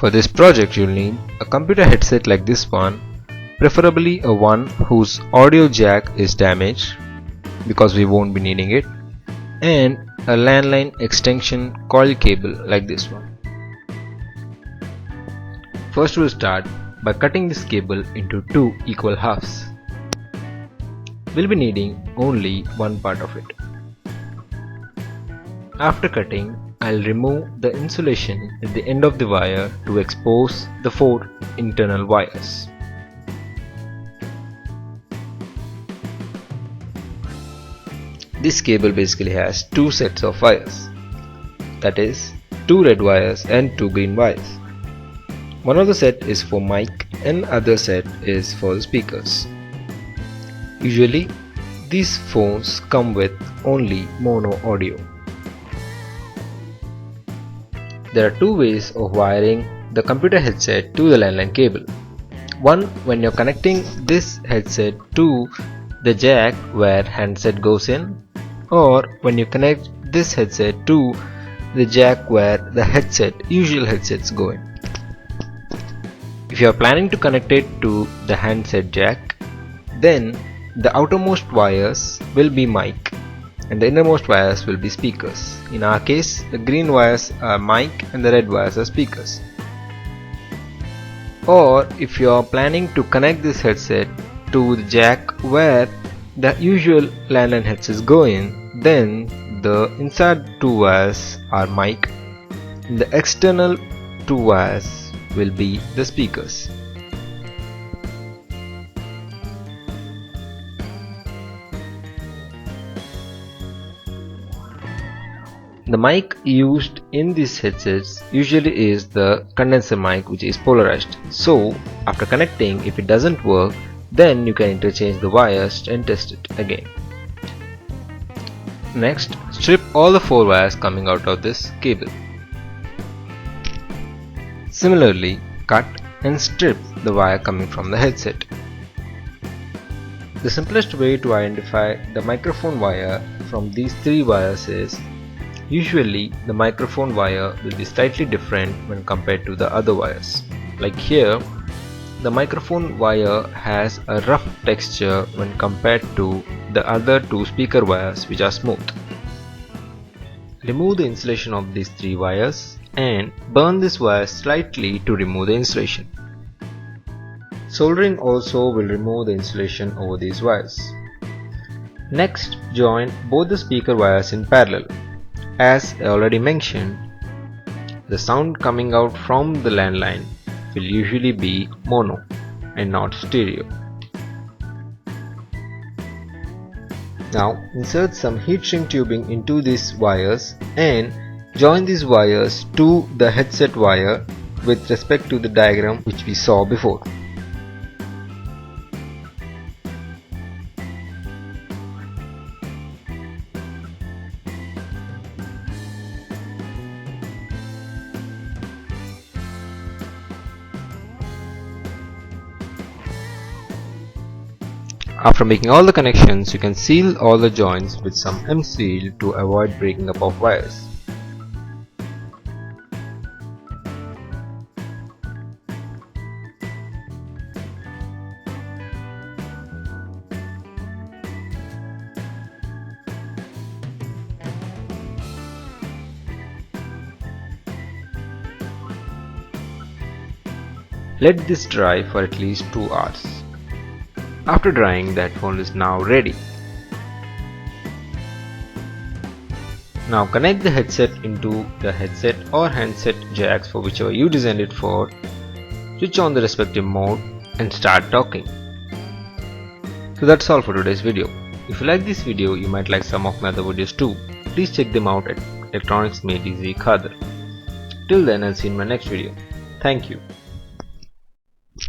For this project you'll need a computer headset like this one, preferably a one whose audio jack is damaged because we won't be needing it, and a landline extension coil cable like this one. First we'll start by cutting this cable into two equal halves. We'll be needing only one part of it. After cutting, I'll remove the insulation at the end of the wire to expose the four internal wires. This cable basically has two sets of wires, that is, two red wires and two green wires. One of the set is for mic and other set is for the speakers. Usually these phones come with only mono audio. There are two ways of wiring the computer headset to the landline cable. One, when you're connecting this headset to the jack where handset goes in, or when you connect this headset to the jack where the usual headsets go in. If you are planning to connect it to the handset jack, then the outermost wires will be mic and the innermost wires will be speakers. In our case, the green wires are mic and the red wires are speakers. Or if you are planning to connect this headset to the jack where the usual landline headsets go in, then the inside two wires are mic and the external two wires will be the speakers. The mic used in these headsets usually is the condenser mic, which is polarized. So after connecting, if it doesn't work, then you can interchange the wires and test it again. Next, strip all the four wires coming out of this cable. Similarly, cut and strip the wire coming from the headset. The simplest way to identify the microphone wire from these three wires is, usually the microphone wire will be slightly different when compared to the other wires. Like here, the microphone wire has a rough texture when compared to the other two speaker wires, which are smooth. Remove the insulation of these three wires and burn this wire slightly to remove the insulation. Soldering also will remove the insulation over these wires. Next, join both the speaker wires in parallel. As I already mentioned, the sound coming out from the landline will usually be mono and not stereo. Now insert some heat shrink tubing into these wires and join these wires to the headset wire with respect to the diagram which we saw before. After making all the connections, you can seal all the joints with some M-seal to avoid breaking up of wires. Let this dry for at least 2 hours. After drying, the headphone is now ready. Now connect the headset into the headset or handset jacks for whichever you designed it for, switch on the respective mode and start talking. So that's all for today's video. If you like this video, you might like some of my other videos too. Please check them out at Electronics Made Easy KHADER. Till then, I'll see you in my next video. Thank you.